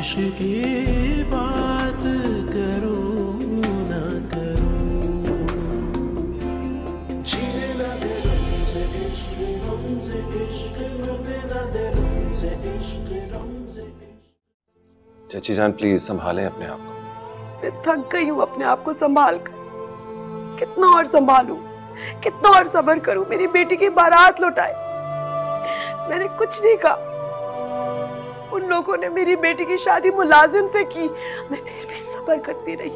इश्क की बात करूं ना करूं, जीने ना दे रमज़े इश्क, रमज़े इश्क, मरने ना दे रमज़े इश्क, रमज़े इश्क। चाची जान प्लीज संभालें अपने आप को। मैं थक गई हूँ अपने आप को संभाल कर। कितना और संभालूं, कितना और सब्र करूं। मेरी बेटी की बारात लौटाई, मैंने कुछ नहीं कहा। उन लोगों ने मेरी बेटी की शादी मुलाजिम से की, मैं फिर भी सब्र करती रही।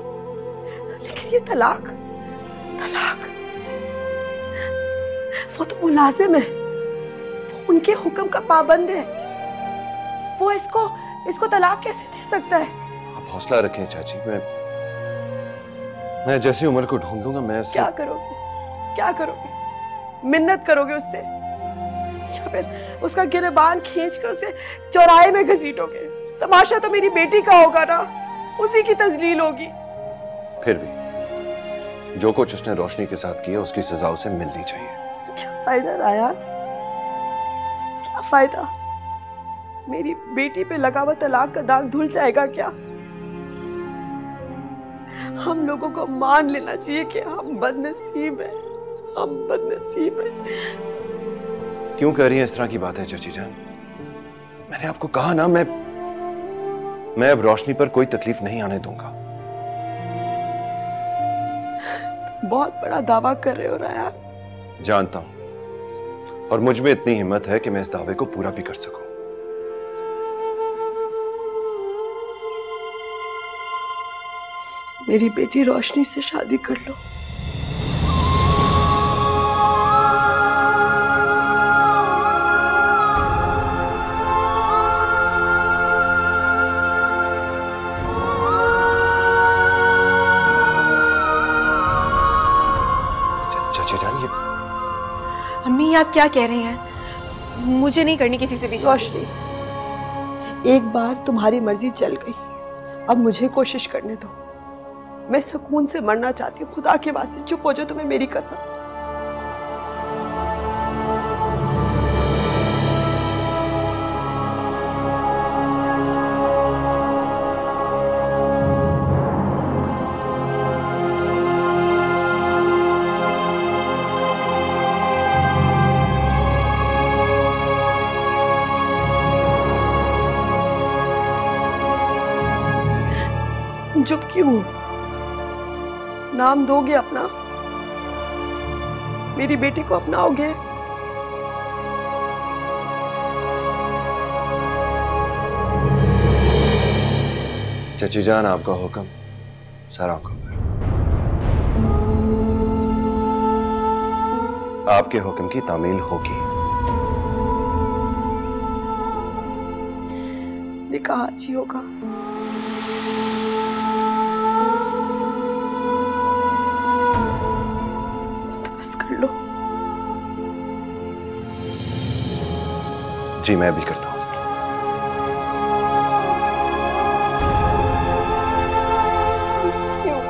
लेकिन ये तलाक, तलाक, वो तो मुलाजिम है, वो उनके हुक्म का पाबंद है। वो इसको तलाक कैसे दे सकता है? आप हौसला रखें चाची, मैं जैसी उम्र को ढूंढूंगा। मैं क्या करोगे, क्या करोगे? मिन्नत करोगे उससे या फिर उसका गिरबान खींचकर उसे चौराहे में घसीटोगे? तमाशा तो मेरी बेटी का होगा ना, उसी की तजलील होगी। फिर भी जो कुछ उसने रोशनी के साथ किया उसकी सजा उसे मिलनी चाहिए। क्या फायदा राया, क्या फायदा? मेरी बेटी पे लगा हुआ तलाक का दाग धुल जाएगा क्या? हम लोगों को मान लेना चाहिए कि हम बदनसीब हैं, हम बदनसीब हैं। क्यों कर रही हैं इस तरह की बातें चाची जान? मैंने आपको कहा ना, मैं अब रोशनी पर कोई तकलीफ नहीं आने दूंगा। बहुत बड़ा दावा कर रहे हो राया। जानता हूं, और मुझ में इतनी हिम्मत है कि मैं इस दावे को पूरा भी कर सकूं। मेरी बेटी रोशनी से शादी कर लो। चाची जान, ये अम्मी आप क्या कह रही हैं? मुझे नहीं करनी किसी से भी। रोशनी, एक बार तुम्हारी मर्जी चल गई, अब मुझे कोशिश करने दो। मैं सुकून से मरना चाहती हूँ। खुदा के वास्ते चुप हो जाओ, तुम्हें मेरी कसम। चुप क्यों हो? नाम दोगे अपना? मेरी बेटी को अपनाओगे? चाची जान, आपका हुक्म सर आंखों पर। आपके हुक्म की तामील होगी। निकाह अच्छी होगा। कर लो। जी मैं भी करता हूं। क्यों?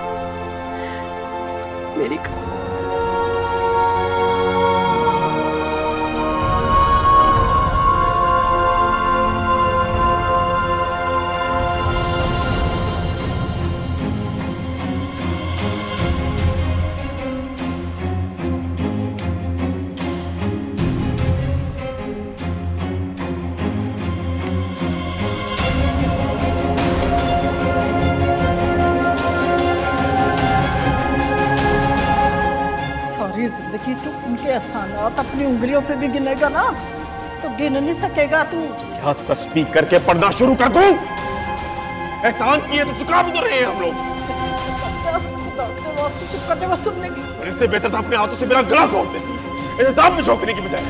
मेरी कसम। जिंदगी तू उनके एहसानात अपनी उंगलियों पे भी गिनेगा ना, तो गिन नहीं सकेगा तू। क्या तस्बीह करके पढ़ना शुरू कर दूं? एहसान किए तो चुका भी तो रहे हैं हम लोग। चुप कर जा, मैं सुन लेंगी। और इससे बेहतर था अपने हाथों से मेरा गला घोट देती, इंतजाम में झोंकने की बजाय।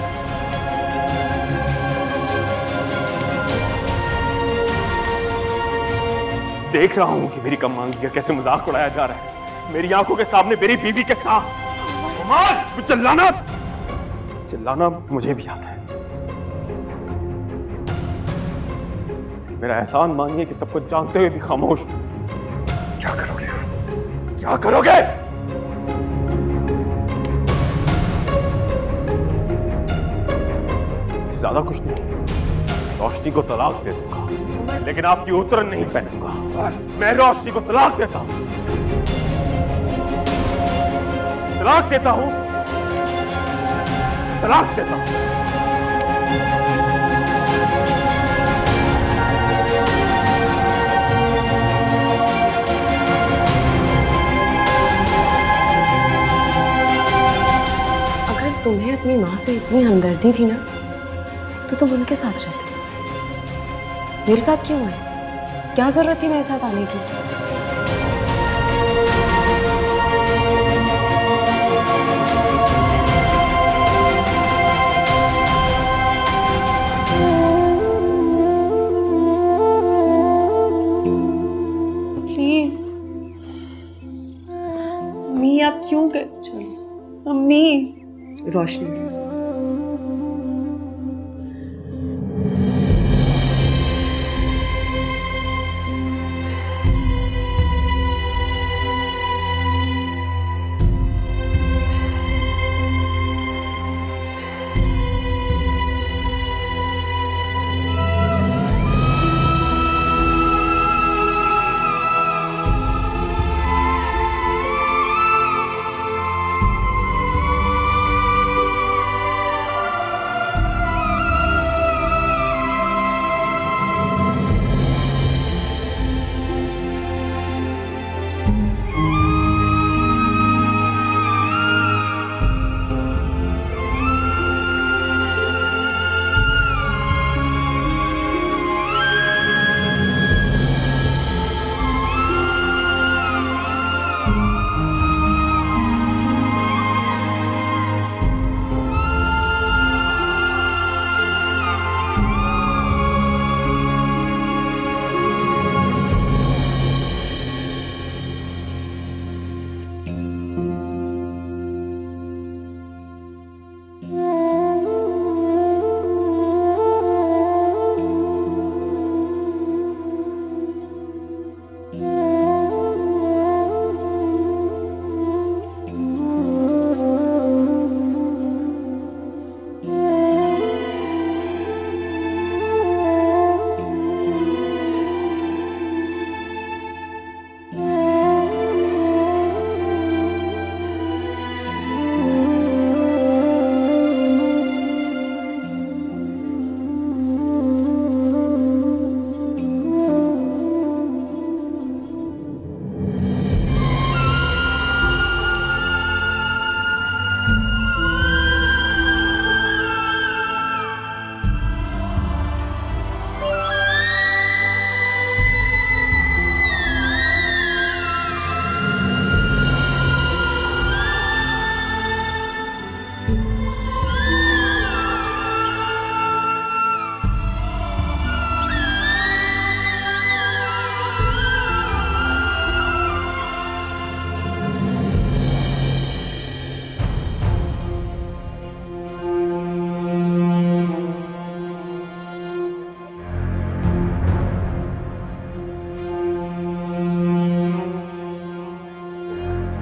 देख रहा हूं कि मेरी कमांगी का कैसे मजाक उड़ाया जा रहा है मेरी आंखों के सामने, मेरी बीवी के साथ। चिल्लाना मुझे भी आता है। मेरा एहसान मानिए कि सब कुछ जानते हुए भी खामोश। क्या करोगे? क्या करोगे? ज्यादा कुछ नहीं, रोशनी को तलाक दे दूंगा, लेकिन आपकी उतरन नहीं पहनूंगा। मैं रोशनी को तलाक देता हूं, तलाक देता हूं, तलाक देता हूं। अगर तुम्हें अपनी माँ से इतनी हमदर्दी थी ना, तो तुम उनके साथ रहते। मेरे साथ क्यों आए? क्या जरूरत थी मेरे साथ आने की? प्लीज अम्मी, आप क्यों कर? चलो अम्मी। रोशनी,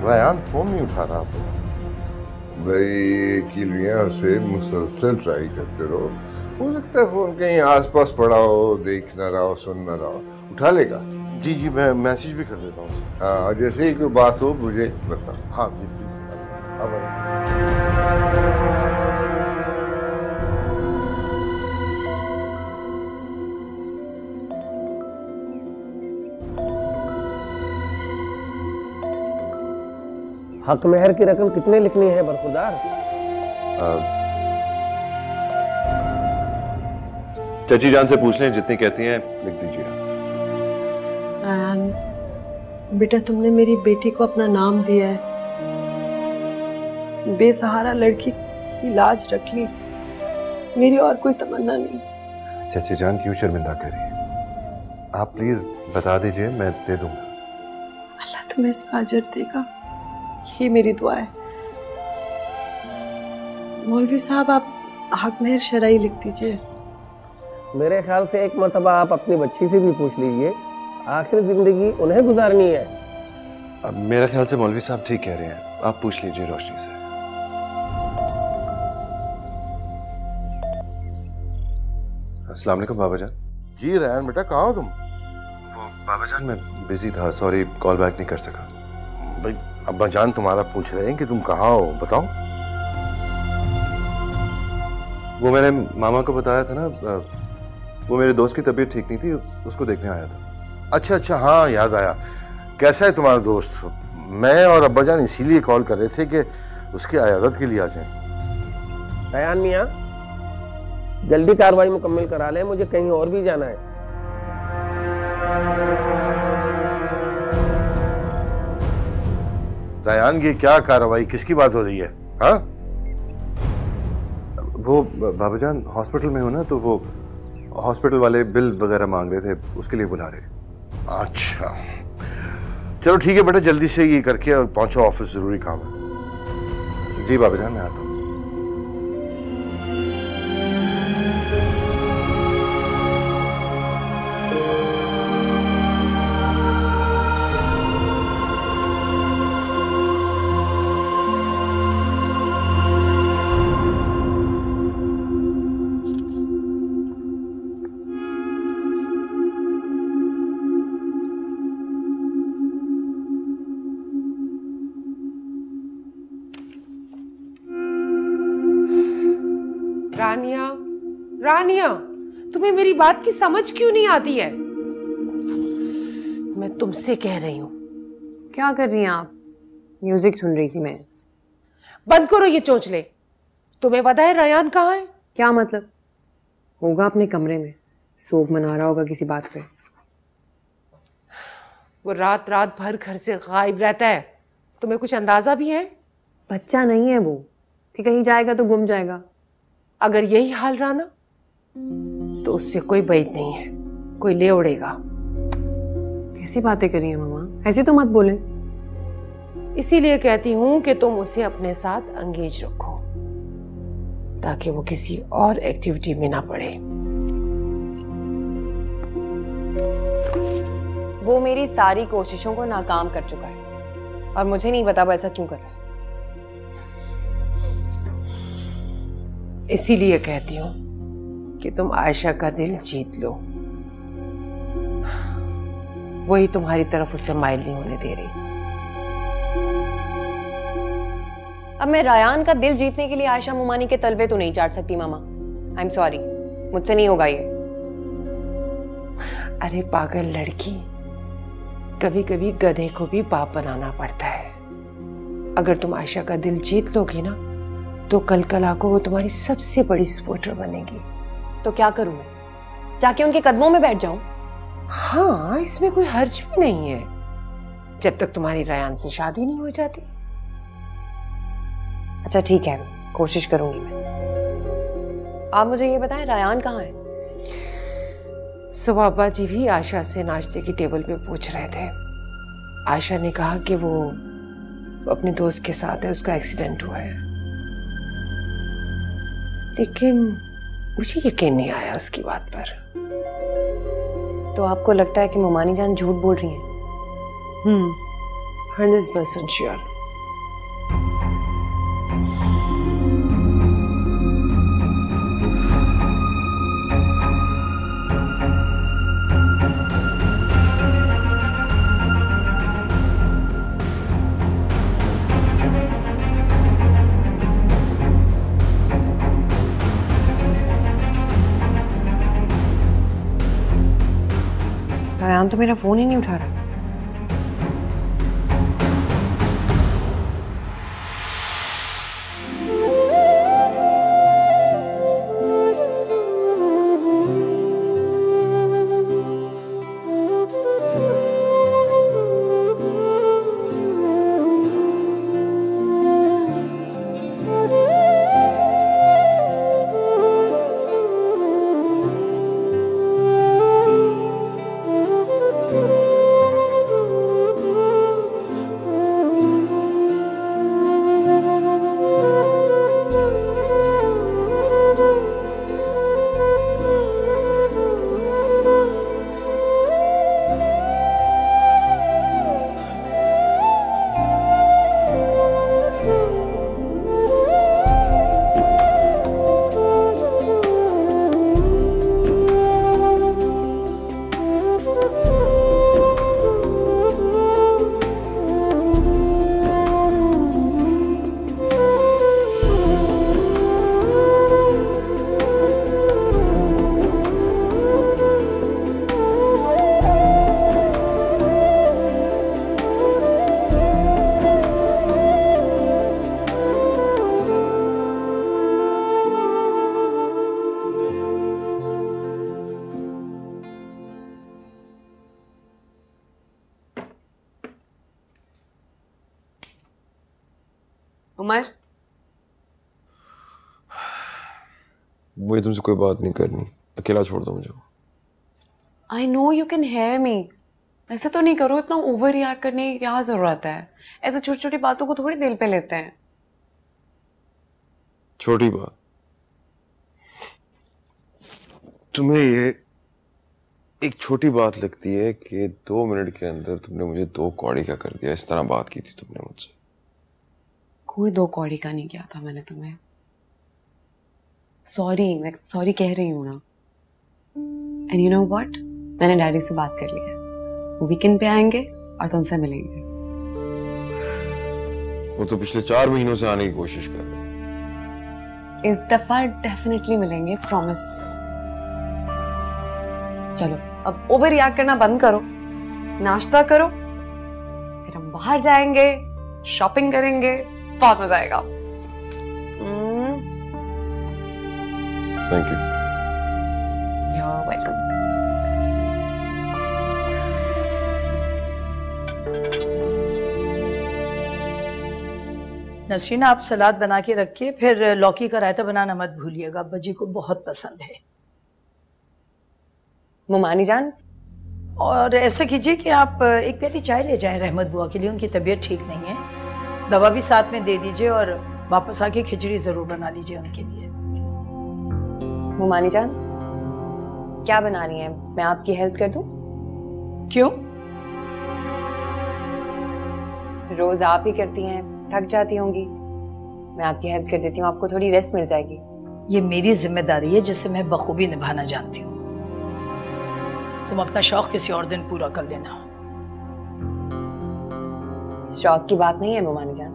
रयान फोन नहीं उठा रहा था। भाई एक ही लिया उसे मुसलसल ट्राई करते रहो, हो सकता है फोन कहीं आसपास पड़ा हो, देख ना रहा हो, सुन ना रहा हो, उठा लेगा। जी जी, मैं मैसेज भी कर देता हूँ। हाँ, जैसे ही कोई बात हो मुझे बता। हाँ जी प्लीज। अब हक मेहर की रकम कितने लिखनी है बरखुरदार? चाची जान से पूछ लें, जितनी कहती हैं लिख दीजिए। रयान बेटा, तुमने मेरी बेटी को अपना नाम दिया है, बेसहारा लड़की की लाज रख ली, मेरी और कोई तमन्ना नहीं। चाची जान क्यों शर्मिंदा कर रही है? आप प्लीज बता दीजिए, मैं दे दूंगा। अल्लाह तुम्हें इसका अजर देगा, यही मेरी दुआ है। मौलवी साहब, आप हक मेहर शरई लिख दीजिए। मेरे ख्याल से एक मर्तबा आप अपनी बच्ची से भी पूछ लीजिए, आखिर जिंदगी उन्हें गुजारनी है। अब मेरे ख्याल से मौलवी साहब ठीक कह रहे हैं, आप पूछ लीजिए रोशनी से। अस्सलाम वालेकुम बाबा जान। जी रैन बेटा, कहाँ हो तुम? वो बाबा जान मैं बिजी था, सॉरी कॉल बैक नहीं कर सका। भाई अब्बा जान तुम्हारा पूछ रहे हैं कि तुम कहाँ हो, बताओ। वो मैंने मामा को बताया था ना, वो मेरे दोस्त की तबीयत ठीक नहीं थी, उसको देखने आया था। अच्छा अच्छा, हाँ याद आया। कैसा है तुम्हारा दोस्त? मैं और अब्बा जान इसीलिए कॉल कर रहे थे कि उसकी अयादत के लिए आ जाएं। रयान मियाँ, जल्दी कार्रवाई मुकम्मल करा लें, मुझे कहीं और भी जाना है। रयान, ये क्या कार्रवाई, किसकी बात हो रही है? हाँ, वो बाबा जान हॉस्पिटल में हो ना, तो वो हॉस्पिटल वाले बिल वगैरह मांग रहे थे, उसके लिए बुला रहे। अच्छा चलो ठीक है बेटा, जल्दी से ये करके और पहुंचो ऑफिस, जरूरी काम है। जी बाबा जान, मैं आता हूँ। रानिया, रानिया, तुम्हें मेरी बात की समझ क्यों नहीं आती है? मैं तुमसे कह रही हूँ। क्या कर रही हैं आप? म्यूजिक सुन रही थी मैं। बंद करो ये चोंचले। तुम्हें पता है रयान कहाँ है? क्या मतलब? होगा अपने कमरे में, सोग मना रहा होगा किसी बात पे। वो रात रात भर घर से गायब रहता है, तुम्हें कुछ अंदाजा भी है? बच्चा नहीं है वो कि कहीं जाएगा तो गुम जाएगा। अगर यही हाल रहा ना तो उससे कोई बैद नहीं है, कोई ले उड़ेगा। कैसी बातें करी है मामा, ऐसे तो मत बोले। इसीलिए कहती हूँ कि तुम उसे अपने साथ एंगेज रखो ताकि वो किसी और एक्टिविटी में ना पड़े। वो मेरी सारी कोशिशों को नाकाम कर चुका है और मुझे नहीं पता वो ऐसा क्यों कर रहा है। इसीलिए कहती हूँ कि तुम आयशा का दिल जीत लो। वही तुम्हारी तरफ उससे माइल नहीं होने दे रही। अब मैं रायान का दिल जीतने के लिए आयशा मुमानी के तलवे तो नहीं चाट सकती मामा। आई एम सॉरी, मुझसे नहीं होगा ये। अरे पागल लड़की, कभी कभी गधे को भी बाप बनाना पड़ता है। अगर तुम आयशा का दिल जीत लोगी ना तो कल कल को वो तुम्हारी सबसे बड़ी सपोर्टर बनेगी। तो क्या करूं मैं? जाके उनके कदमों में बैठ जाऊं? हाँ, इसमें कोई हर्ज भी नहीं है, जब तक तुम्हारी रयान से शादी नहीं हो जाती। अच्छा ठीक है, कोशिश करूंगी मैं। आप मुझे ये बताएं, रायान कहाँ है? सुबह अब्बा जी भी आयशा से नाश्ते की टेबल पे पूछ रहे थे। आयशा ने कहा कि वो अपने दोस्त के साथ है, उसका एक्सीडेंट हुआ है, लेकिन मुझे यकीन नहीं आया उसकी बात पर। तो आपको लगता है कि मुमानी जान झूठ बोल रही हैं? 100% श्योर। रायान तो मेरा फोन ही नहीं उठा रहा। उमर, मुझे तुमसे कोई बात नहीं करनी, अकेला छोड़ दो मुझे। I know you can hear me. ऐसा तो नहीं करो, इतना ओवर रिएक्ट करने की क्या जरूरत है? ऐसे छोटी छोटी बातों को थोड़ी दिल पे लेते हैं। छोटी बात? तुम्हें ये एक छोटी बात लगती है कि 2 मिनट के अंदर तुमने मुझे 2 कौड़ी का कर दिया? इस तरह बात की थी तुमने मुझसे? कोई 2 कौड़ी का नहीं किया था मैंने तुम्हें। सॉरी, मैं सॉरी कह रही हूँ ना। एंड यू नो व्हाट, मैंने डैडी से बात कर ली है, वो वीकेंड पे आएंगे और तुमसे मिलेंगे। वो तो पिछले 4 महीनों से आने की कोशिश कर रहे हैं। इस दफा डेफिनेटली मिलेंगे, प्रॉमिस। चलो अब ओवर रिएक्ट करना बंद करो, नाश्ता करो, फिर हम बाहर जाएंगे, शॉपिंग करेंगे, बहुत मजा आएगा। Thank you. You're welcome. Nasreen, आप सलाद बना के रखिए, फिर लौकी का रायता बनाना मत भूलिएगा, अब्बा जी को बहुत पसंद है। मुमानी जान, और ऐसा कीजिए कि आप एक प्याली चाय ले जाएं रहमत बुआ के लिए, उनकी तबीयत ठीक नहीं है। दवा भी साथ में दे दीजिए और वापस आके खिचड़ी जरूर बना लीजिए उनके लिए। मुमानी जान, क्या बना रही हैं? मैं आपकी हेल्प कर दूं? क्यों? रोज आप ही करती हैं, थक जाती होंगी, मैं आपकी हेल्प कर देती हूँ, आपको थोड़ी रेस्ट मिल जाएगी। ये मेरी जिम्मेदारी है जिसे मैं बखूबी निभाना जानती हूँ। तुम अपना शौक किसी और दिन पूरा कर लेना। शौक की बात नहीं है मुमानी जान,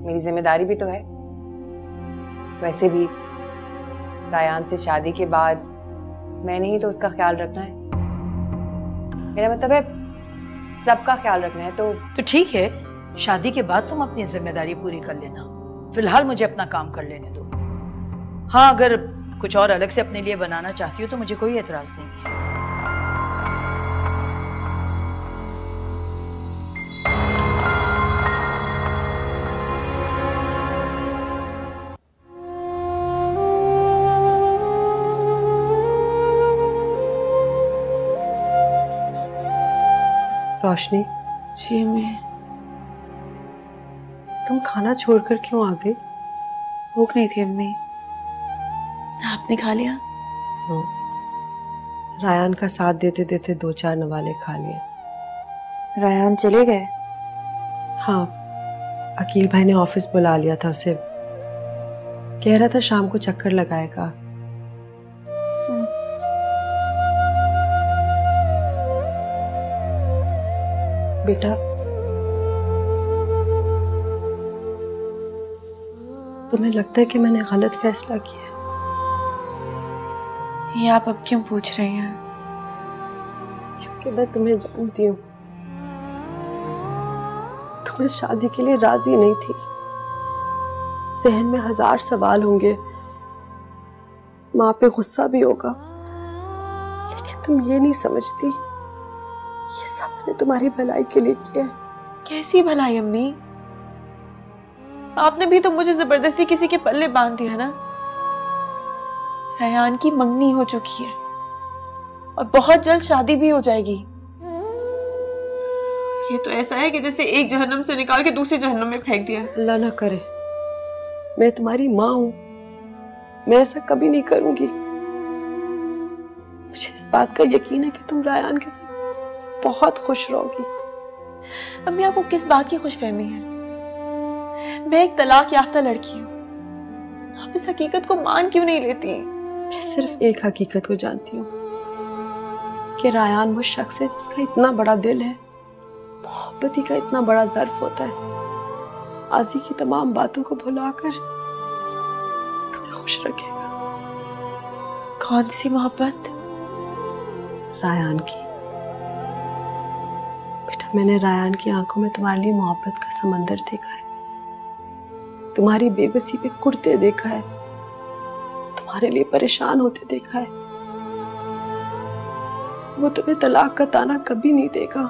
मेरी जिम्मेदारी भी तो है। वैसे भी रायान से शादी के बाद मैंने ही तो उसका ख्याल रखना है। मेरा मतलब है सबका ख्याल रखना है। तो ठीक है, शादी के बाद तुम अपनी जिम्मेदारी पूरी कर लेना, फिलहाल मुझे अपना काम कर लेने दो। हाँ, अगर कुछ और अलग से अपने लिए बनाना चाहती हो तो मुझे कोई एतराज नहीं है। रोशनी जी, मैं तुम खाना छोड़कर क्यों आ गई? भूख नहीं थी अम्मी। आपने खा लिया? रायान का साथ देते देते 2-4 नवाले खा लिए। रायान चले गए? हाँ, अकील भाई ने ऑफिस बुला लिया था उसे, कह रहा था शाम को चक्कर लगाएगा। बेटा, तुम्हें लगता है कि मैंने गलत फैसला किया? ये आप अब क्यों पूछ रही हैं? क्योंकि मैं तुम्हें जानती हूँ, तुम इस शादी के लिए राजी नहीं थी। जहन में 1000 सवाल होंगे, माँ पे गुस्सा भी होगा, लेकिन तुम ये नहीं समझती ये सब मैंने तुम्हारी भलाई के लिए किया है। कैसी भलाई अम्मी? आपने भी तो मुझे जबरदस्ती किसी के पल्ले बांध दिया ना। रायान की मंगनी हो चुकी है और बहुत जल्द शादी भी हो जाएगी। ये तो ऐसा है कि जैसे एक जहन्नम से निकाल के दूसरे जहन्नम में फेंक दिया। अल्लाह ना करे, मैं तुम्हारी माँ हूं, मैं ऐसा कभी नहीं करूंगी। मुझे इस बात का यकीन है कि तुम रायान के साथ बहुत खुश रहोगी। अम्मी, आपको किस बात की खुशफहमी है? मैं एक तलाक याफ्ता लड़की हूँ, आप इस हकीकत को मान क्यों नहीं लेती? मैं सिर्फ एक हकीकत को जानती हूँ कि रायान वो शख्स है जिसका इतना बड़ा दिल है, मोहब्बती का इतना बड़ा ज़र्फ होता है, आजी की तमाम बातों को भुलाकर तुम्हें खुश रखेगा। कौन सी मोहब्बत? रायान की। बेटा, मैंने रायान की आंखों में तुम्हारे लिए मोहब्बत का समंदर देखा है, तुम्हारी बेबसी पे कुर्ते देखा है, तुम्हारे लिए परेशान होते देखा है। वो तुम्हें तलाक का ताना कभी नहीं देगा,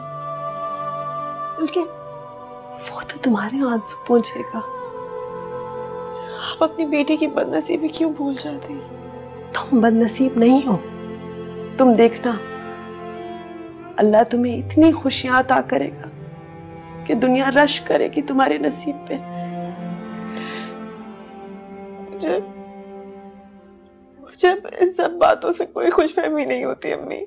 बल्कि वो तो तुम्हारे आंसू पहुंचेगा। आप अपनी बेटी की बदनसीबी क्यों भूल जाती हैं? तुम बदनसीब नहीं हो। तुम देखना, अल्लाह तुम्हें इतनी खुशियां अता करेगा कि दुनिया रश करेगी तुम्हारे नसीब पे। मुझे इन सब बातों से कोई खुशफहमी नहीं होती अम्मी,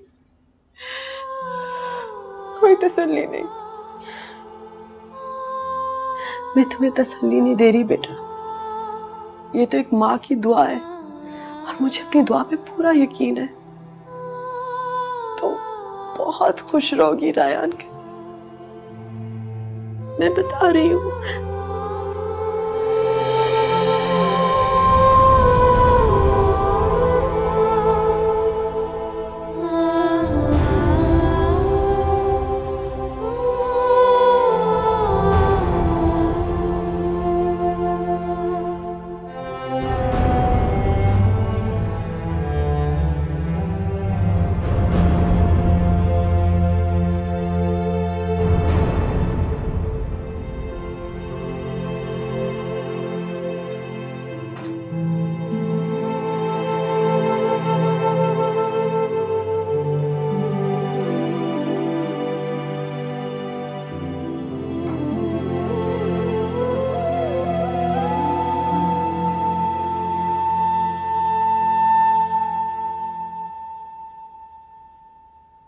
कोई तसल्ली नहीं। मैं तुम्हें तसल्ली नहीं दे रही बेटा, ये तो एक माँ की दुआ है और मुझे अपनी दुआ पे पूरा यकीन है। तुम बहुत खुश रहोगी रायान के साथ, मैं बता रही हूँ।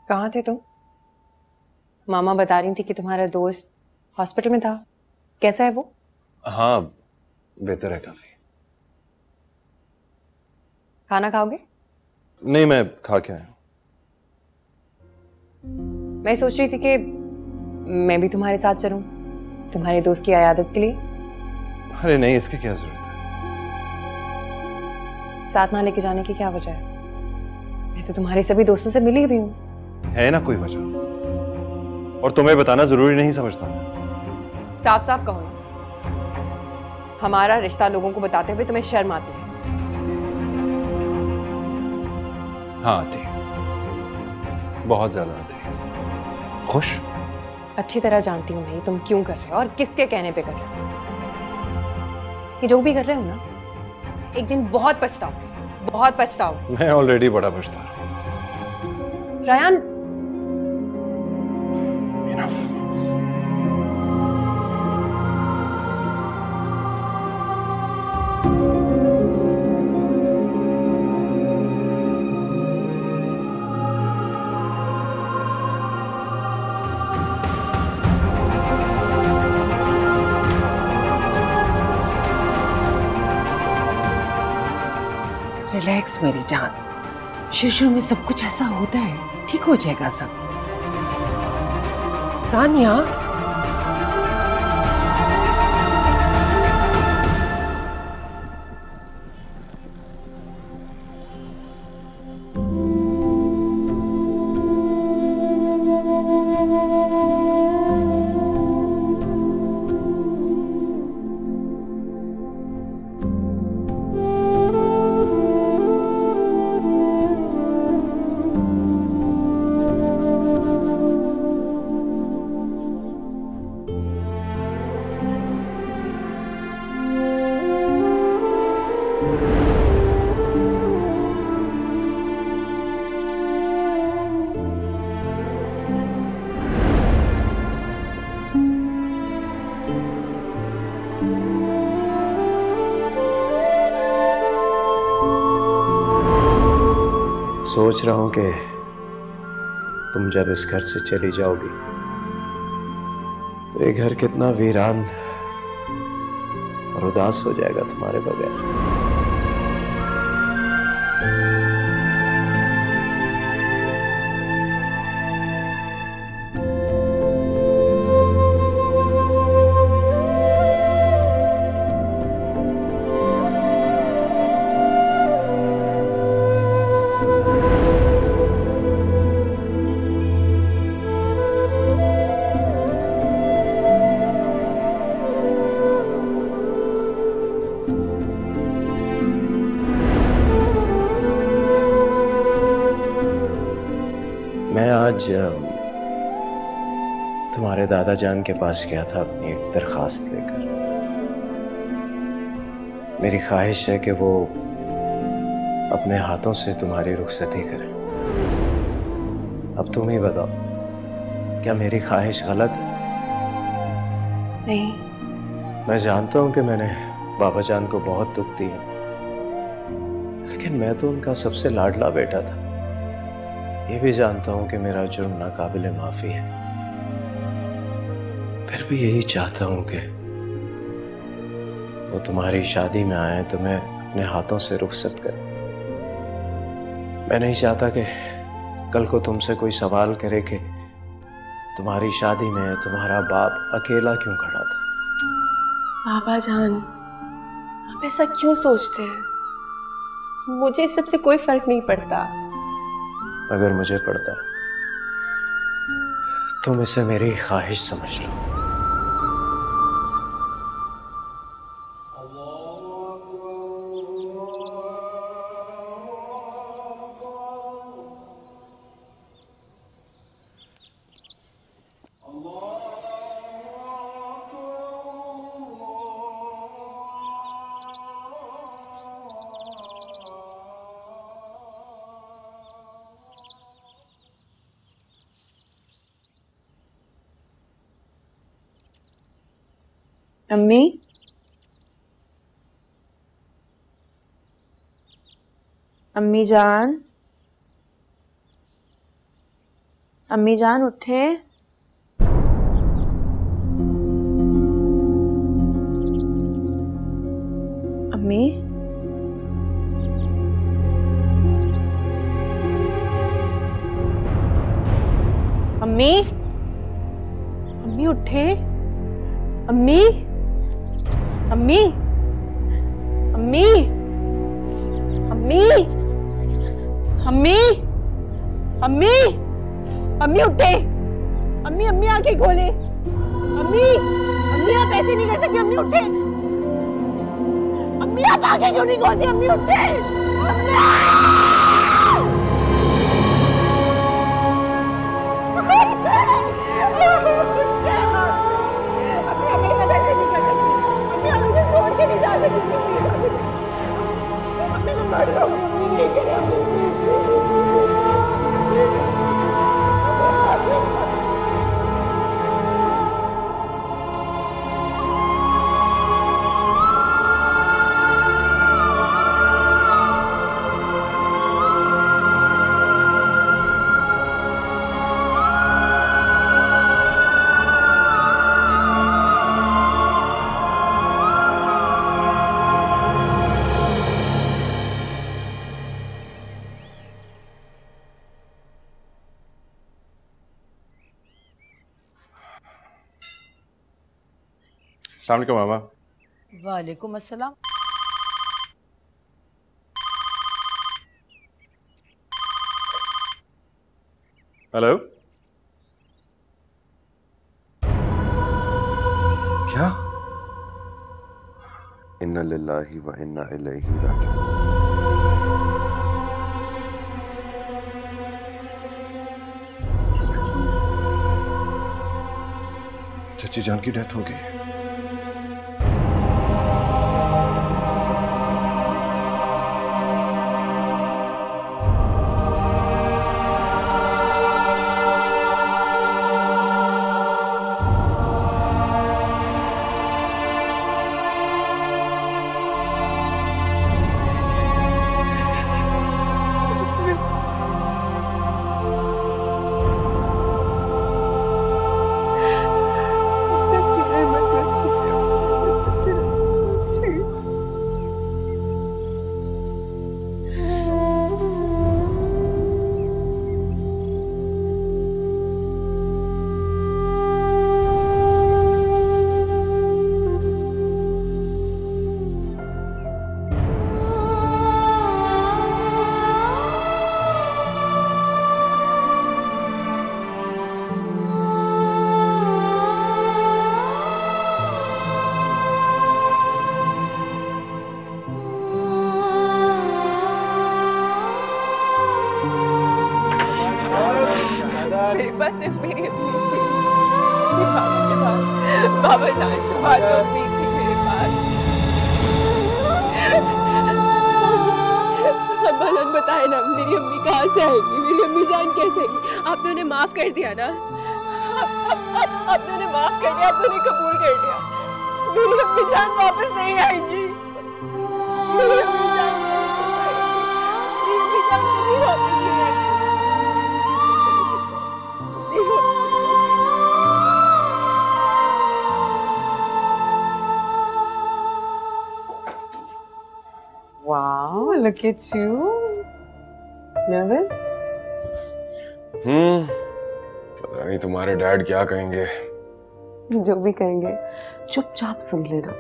कहाँ थे तुम? मामा बता रही थी कि तुम्हारा दोस्त हॉस्पिटल में था। कैसा है वो? हाँ, बेहतर है काफी। खाना खाओगे? नहीं, मैं खा के आया हूँ। मैं सोच रही थी कि मैं भी तुम्हारे साथ चलूं तुम्हारे दोस्त की इयादत के लिए। अरे नहीं, इसकी क्या जरूरत है? साथ ना लेके जाने की क्या वजह है? मैं तो तुम्हारे सभी दोस्तों से मिली हुई हूँ। है ना कोई वजह? और तुम्हें बताना जरूरी नहीं समझता? साफ साफ कहो ना, हमारा रिश्ता लोगों को बताते हुए तुम्हें शर्म आती है? हाँ आती है, बहुत ज्यादा आती है। खुश? अच्छी तरह जानती हूँ मैं तुम क्यों कर रहे हो और किसके कहने पे कर रहे हो। ये जो भी कर रहे हो ना, एक दिन बहुत पछताओगे, बहुत पछताओगे। मैं ऑलरेडी बड़ा पछता रहा हूँ। रायान, रिलैक्स मेरी जान, शुरू में सब कुछ ऐसा होता है, ठीक हो जाएगा सब। रानिया, सोच रहा हूं कि तुम जब इस घर से चली जाओगी तो ये घर कितना वीरान और उदास हो जाएगा तुम्हारे बगैर। तुम्हारे दादा जान के पास गया था अपनी एक दरखास्त लेकर। मेरी ख्वाहिश है कि वो अपने हाथों से तुम्हारी रुखसती करें। अब तुम ही बताओ, क्या मेरी ख्वाहिश गलत है? नहीं। मैं जानता हूं कि मैंने बाबा जान को बहुत दुख दिया, लेकिन मैं तो उनका सबसे लाडला बेटा था। ये भी जानता हूं कि मेरा जुर्म नाकाबिले माफी है, फिर भी यही चाहता हूं कि वो तुम्हारी शादी में आए, तुम्हें अपने हाथों से रुखसत करें। मैं नहीं चाहता कि कल को तुमसे कोई सवाल करे कि तुम्हारी शादी में तुम्हारा बाप अकेला क्यों खड़ा था। बाबा जान, आप ऐसा क्यों सोचते हैं? मुझे इस सबसे कोई फर्क नहीं पड़ता। अगर मुझे पड़ता तुम इसे मेरी ख्वाहिश समझ लो। अम्मी, अम्मी जान, अम्मी जान उठे। अम्मी, अम्मी, अम्मी उठे। अम्मी, अम्मी, अम्मी, अम्मी, अम्मी, अम्मी, अम्मी उठे। अम्मी, अम्मी आंखें खोले। अम्मी, अम्मी आप ऐसे नहीं कर सकती। अम्मी उठे। अम्मी आप आंखें क्यों नहीं खोलती? अम्मी उठे। छोड़ के नहीं जा सकती। मैं मर जाऊंगी। अस्सलाम वालेकुम मामा। वालेकुम अस्सलाम। हेलो, क्या? इन्ना लिल्लाहि व इन्ना इलैहि राजिऊन। चची जान की डेथ हो गई है। मेरे पास सिर्फ मेरी अपनी थी। बाबा जान के बाद अम्मी थी मेरे पास। भलन बताए ना मेरी अम्मी कहाँ से आएगी, मेरी अम्मी जान कैसे आएगी? आपने उन्हें माफ कर दिया ना, आपने उन्हें माफ कर दिया, आपने उन्हें कबूल कर दिया। मेरी अम्मी जान वापस नहीं आएगी, मेरी अम्मी जान नहीं वापस नहीं आएगी। Wow, look at you. Nervous? पता नहीं तुम्हारे डैड क्या कहेंगे। जो भी कहेंगे चुपचाप सुन लेना।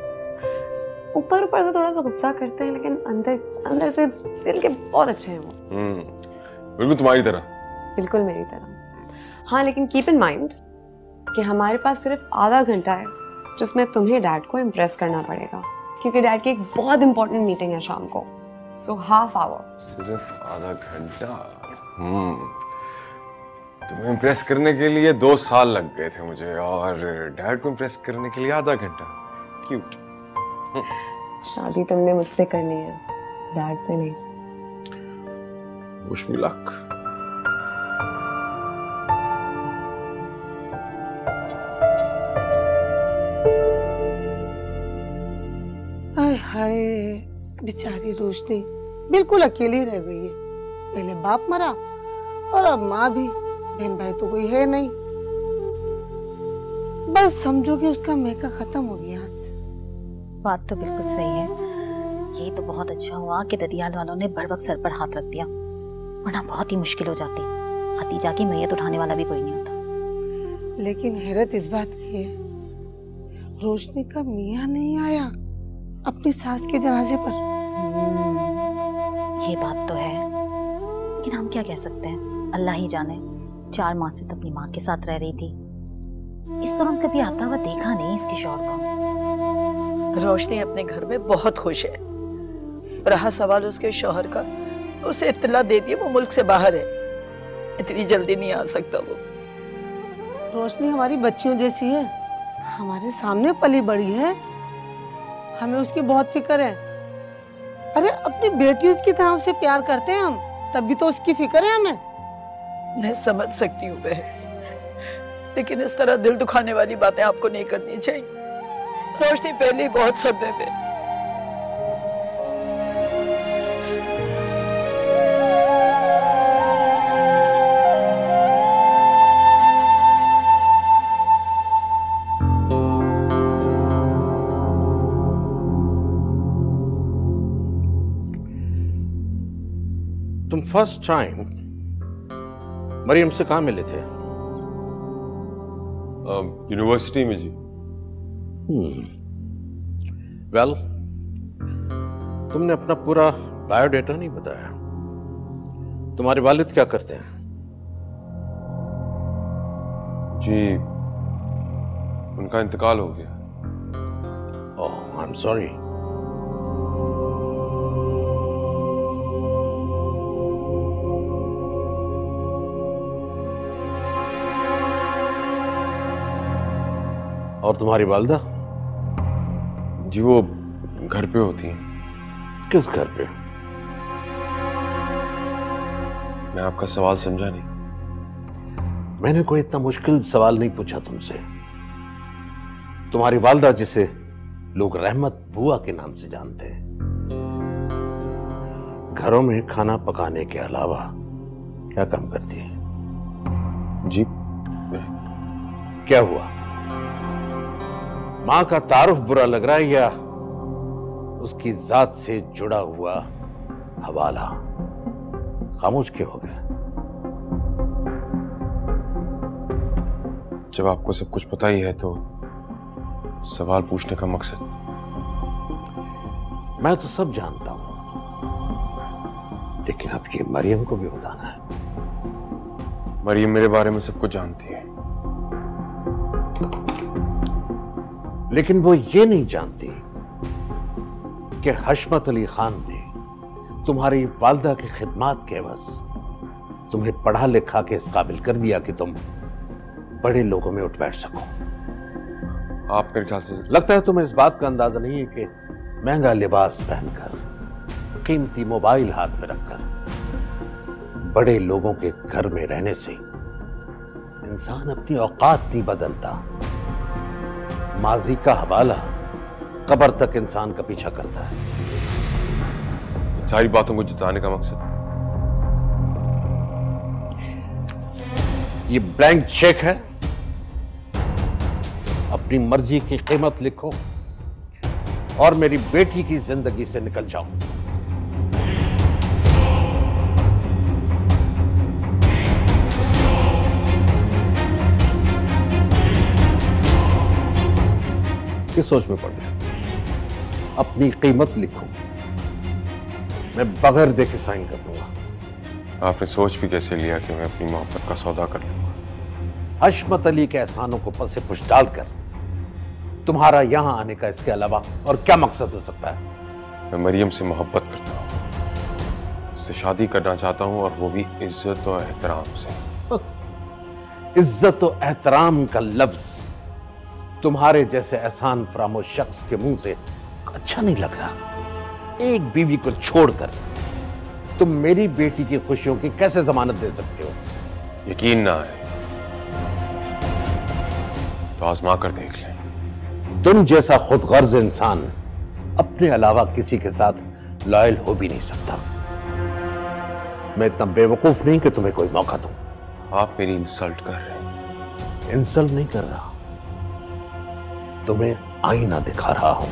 ऊपर ऊपर से थोड़ा सा गुस्सा करते हैं, लेकिन अंदर अंदर से दिल के बहुत अच्छे हैं वो। बिल्कुल तुम्हारी तरह। बिल्कुल मेरी तरह। हाँ, लेकिन कीप इन माइंड कि हमारे पास सिर्फ आधा घंटा है जिसमें तुम्हें डैड को इम्प्रेस करना पड़ेगा, क्योंकि डैड की एक बहुत इंपॉर्टेंट मीटिंग है शाम को। So half hour. सिर्फ आधा घंटा? तुम्हें इम्प्रेस करने के लिए 2 साल लग गए थे मुझे, और डैड को इम्प्रेस करने के लिए आधा घंटा। क्यूट। शादी तुमने मुझसे करनी है, डैड से नहीं। Wish me luck. हाय, बेचारी रोशनी बिल्कुल अकेली रह गई है। पहले बाप मरा और अब माँ भी, बहन भाई तो कोई है नहीं। बस समझो कि उसका मेका खत्म हो गया आज। बात तो बिल्कुल सही है। ये तो बहुत अच्छा हुआ कि ददियाल वालों ने बड़वक्त सर पर हाथ रख दिया, वरना बहुत ही मुश्किल हो जाती। खतीजा की मैयत उठाने वाला भी कोई नहीं होता। लेकिन हैरत इस बात की है, रोशनी का मियाँ नहीं आया अपनी सास के जनाजे पर। ये बात तो है, लेकिन हम क्या कह सकते हैं, अल्लाह ही जाने। 4 माह से तो अपनी माँ के साथ रह रही थी। इस तरह कभी आता हुआ देखा नहीं इसके शौहर को। रोशनी अपने घर में बहुत खुश है। रहा सवाल उसके शौहर का, तो उसे इत्तला दे दिए वो मुल्क से बाहर है, इतनी जल्दी नहीं आ सकता वो। रोशनी हमारी बच्चियों जैसी है, हमारे सामने पली बड़ी है, हमें उसकी बहुत फिक्र है। अरे अपनी बेटी उसकी तरह उसे प्यार करते हैं हम, तब भी तो उसकी फिक्र है हमें। मैं समझ सकती हूँ बहन, लेकिन इस तरह दिल दुखाने वाली बातें आपको नहीं करनी चाहिए। रोशनी पहले ही बहुत सदमे में। तुम फर्स्ट टाइम मरियम से कहाँ मिले थे? यूनिवर्सिटी में जी। वेल, तुमने अपना पूरा बायोडेटा नहीं बताया। तुम्हारे वालिद क्या करते हैं? जी, उनका इंतकाल हो गया। ओह, आई एम सॉरी। और तुम्हारी वालिदा? जी वो घर पे होती हैं। किस घर पे? मैं आपका सवाल समझा नहीं। मैंने कोई इतना मुश्किल सवाल नहीं पूछा तुमसे। तुम्हारी वालिदा, जिसे लोग रहमत बुआ के नाम से जानते हैं, घरों में खाना पकाने के अलावा क्या काम करती है? जी, क्या हुआ? मां का तारुफ बुरा लग रहा है या उसकी जात से जुड़ा हुआ हवाला? खामोश क्यों हो गए? जब आपको सब कुछ पता ही है तो सवाल पूछने का मकसद? मैं तो सब जानता हूं, लेकिन अब ये मरियम को भी बताना है। मरियम मेरे बारे में सब कुछ जानती है, लेकिन वो ये नहीं जानती कि हशमत अली खान ने तुम्हारी वालिदा की खिदमत के एवज तुम्हें पढ़ा लिखा के इस काबिल कर दिया कि तुम बड़े लोगों में उठ बैठ सको। आप मेरे ख्याल से लगता है तुम्हें इस बात का अंदाजा नहीं है कि महंगा लिबास पहनकर, कीमती मोबाइल हाथ में रखकर बड़े लोगों के घर में रहने से इंसान अपनी औकात नहीं बदलता। माजी का हवाला कब्र तक इंसान का पीछा करता है। सारी बातों को जिताने का मकसद ये ब्लैंक चेक है, अपनी मर्जी की कीमत लिखो और मेरी बेटी की जिंदगी से निकल जाओ। किस सोच में पड़ गया? अपनी कीमत लिखो, मैं बगैर देखे साइन कर दूंगा। आपने सोच भी कैसे लिया कि मैं अपनी मोहब्बत का सौदा कर लूंगा? हशमत अली के एहसानों को पसे पुश डालकर तुम्हारा यहां आने का इसके अलावा और क्या मकसद हो सकता है? मैं मरियम से मोहब्बत करता हूं, उससे शादी करना चाहता हूं, और वो भी इज्जत और एहतराम से। इज्जत और एहतराम का लफ्ज तुम्हारे जैसे एहसान फरामोश शख्स के मुंह से अच्छा नहीं लग रहा। एक बीवी को छोड़कर तुम मेरी बेटी की खुशियों की कैसे जमानत दे सकते हो? यकीन ना है तो आजमा कर देख ले। तुम जैसा खुदगर्ज इंसान अपने अलावा किसी के साथ लॉयल हो भी नहीं सकता। मैं इतना बेवकूफ नहीं कि तुम्हें कोई मौका दूं। आप मेरी इंसल्ट कर रहे हैं। इंसल्ट नहीं कर रहा, तुम्हें आईना दिखा रहा हूं।